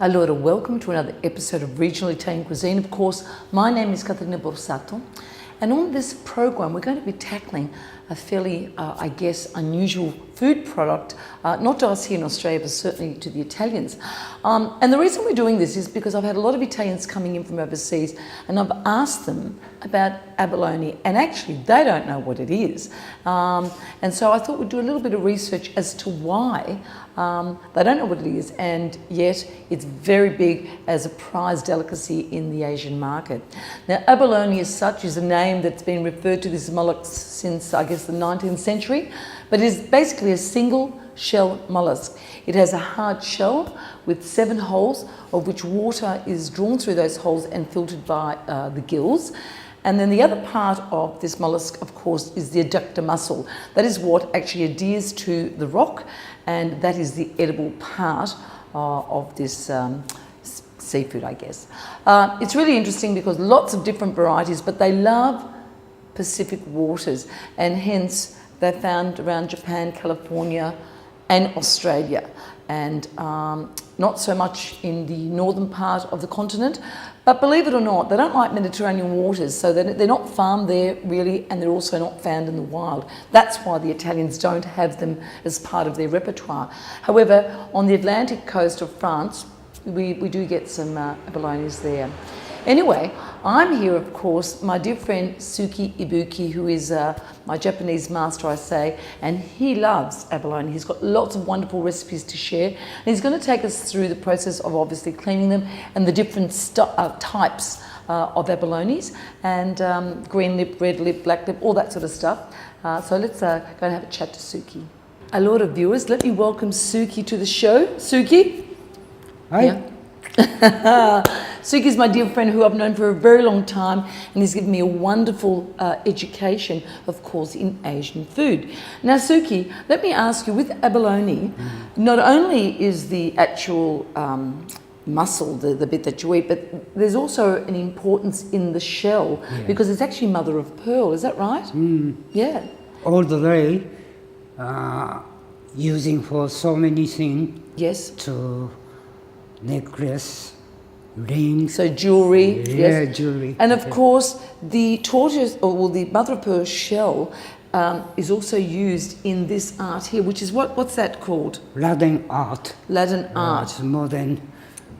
Allora, welcome to another episode of Regional Italian Cuisine. Of course, my name is Caterina Borsato, and on this program, we're going to be tackling a fairly, unusual food product, not to us here in Australia, but certainly to the Italians. And the reason we're doing this is because I've had a lot of Italians coming in from overseas, and I've asked them about abalone, and actually they don't know what it is. And so I thought we'd do a little bit of research as to why they don't know what it is, and yet it's very big as a prized delicacy in the Asian market. Now, abalone as such is a name that's been referred to this mollusk since, I guess, the 19th century, but it is basically a single shell mollusk. It has a hard shell with 7 holes, of which water is drawn through those holes and filtered by the gills. And then the other part of this mollusk, of course, is the adductor muscle. That is what actually adheres to the rock, and that is the edible part of this seafood, I guess. It's really interesting because lots of different varieties, but they love Pacific waters, and hence they're found around Japan, California, and Australia, and not so much in the northern part of the continent. But believe it or not, they don't like Mediterranean waters, so they're not farmed there really, and they're also not found in the wild. That's why the Italians don't have them as part of their repertoire. However, on the Atlantic coast of France, we do get some abalones there. Anyway, I'm here, of course, my dear friend Suki Ibuki, who is my Japanese master, I say, and he loves abalone. He's got lots of wonderful recipes to share, and he's going to take us through the process of obviously cleaning them and the different types of abalones, and green lip, red lip, black lip, all that sort of stuff. So let's go and have a chat to Suki. Allora, viewers, let me welcome Suki to the show. Suki? Hi. Yeah. Suki is my dear friend who I've known for a very long time, and he's given me a wonderful education, of course, in Asian food. Now, Suki, let me ask you, with abalone, not only is the actual muscle, the bit that you eat, but there's also an importance in the shell, because it's actually mother of pearl, is that right? Yeah. All the way, using for so many things. Yes. To necklace, rings. So jewelry. Yeah, yes. jewelry. And of course, the tortoise, or the mother of pearl shell, is also used in this art here, which is what's that called? Latin art. Latin art. It's more than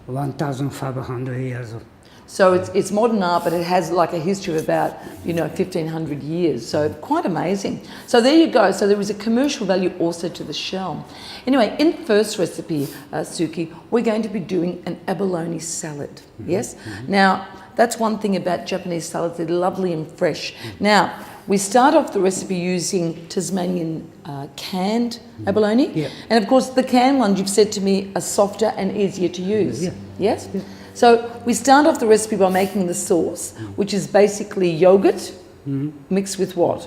1,500 years old. So it's modern art, but it has like a history of about 1,500 years. So quite amazing. So there you go. So there is a commercial value also to the shell. Anyway, in the first recipe, Suki, we're going to be doing an abalone salad. Yes. Now that's one thing about Japanese salads; they're lovely and fresh. Now we start off the recipe using Tasmanian canned abalone, and of course the canned ones you've said to me are softer and easier to use. Yes. So we start off the recipe by making the sauce, which is basically yogurt mixed with what?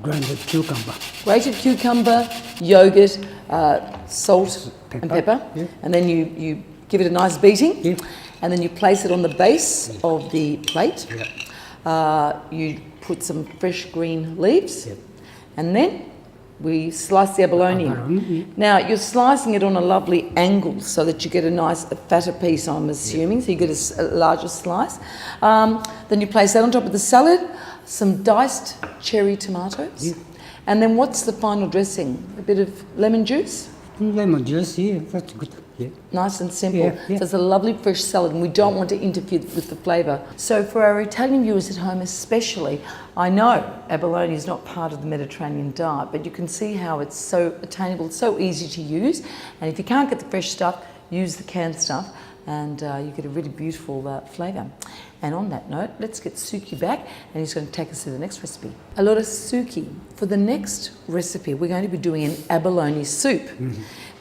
Grated cucumber. Grated cucumber, yogurt, salt and pepper. And then you give it a nice beating, and then you place it on the base of the plate. You put some fresh green leaves, and then we slice the abalone. Now, you're slicing it on a lovely angle so that you get a nice fatter piece, I'm assuming, so you get a larger slice. Then you place that on top of the salad, some diced cherry tomatoes, and then what's the final dressing? A bit of lemon juice? Lemon juice, that's good. Nice and simple. So it's a lovely fresh salad, and we don't want to interfere with the flavour. So for our Italian viewers at home especially, I know abalone is not part of the Mediterranean diet, but you can see how it's so attainable, so easy to use. And if you can't get the fresh stuff, use the canned stuff, and you get a really beautiful flavour. And on that note, let's get Suki back, and he's going to take us through the next recipe. Allora, Suki, for the next recipe, we're going to be doing an abalone soup.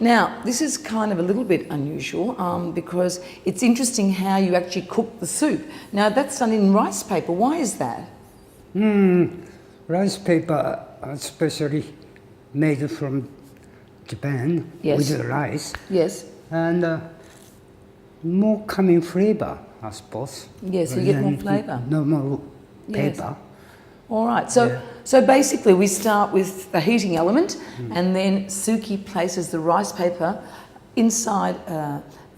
Now, this is kind of a little bit unusual because it's interesting how you actually cook the soup. Now, that's done in rice paper. Why is that? Rice paper, especially made from Japan with the rice. Yes. And more coming flavor, I suppose. Yes, you get more flavour. Normal paper. All right, so basically we start with the heating element, and then Suki places the rice paper inside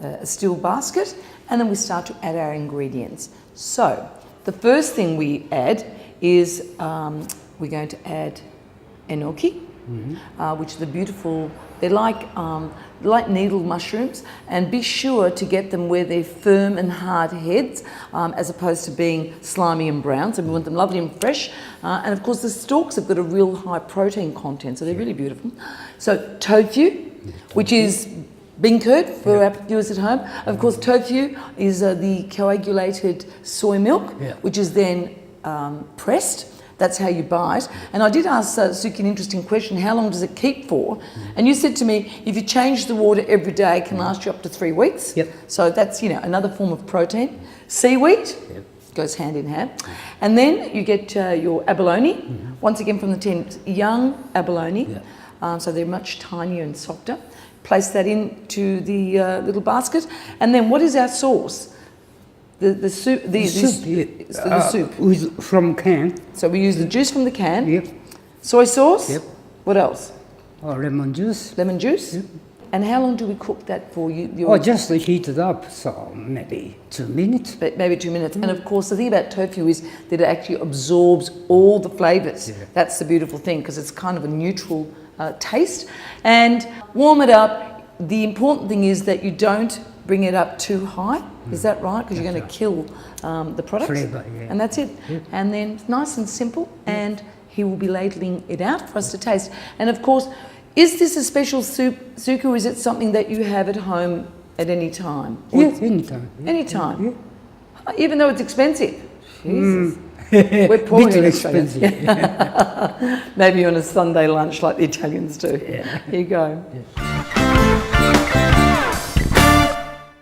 a steel basket, and then we start to add our ingredients. So the first thing we add is we're going to add enoki, which are the beautiful, they're like needle mushrooms, and be sure to get them where they're firm and hard heads, as opposed to being slimy and brown. So we want them lovely and fresh. And of course the stalks have got a real high protein content, so they're really beautiful. So tofu, which is bean curd for our viewers at home. Of course tofu is the coagulated soy milk, which is then pressed. That's how you buy it. And I did ask Suki an interesting question, how long does it keep for? And you said to me, if you change the water every day, it can last you up to 3 weeks. So that's, you know, another form of protein. Seaweed goes hand in hand. And then you get your abalone, once again from the tin, young abalone. So they're much tinier and softer. Place that into the little basket. And then what is our sauce? The soup, the soup. From can. So we use the juice from the can. Soy sauce. What else? Lemon juice. Lemon juice. And how long do we cook that for? Just heat it up, so maybe 2 minutes. Maybe 2 minutes. And of course, the thing about tofu is that it actually absorbs all the flavours. That's the beautiful thing, because it's kind of a neutral taste. And warm it up. The important thing is that you don't bring it up too high. Is that right? Because you're going to kill the product. Flavor, and that's it. And then it's nice and simple, and he will be ladling it out for us to taste. And of course, is this a special soup, Suki, or is it something that you have at home at any time? Yes, anytime. Anytime? Even though it's expensive? Jesus. We're poor Bit in expensive. Maybe on a Sunday lunch like the Italians do. Here you go.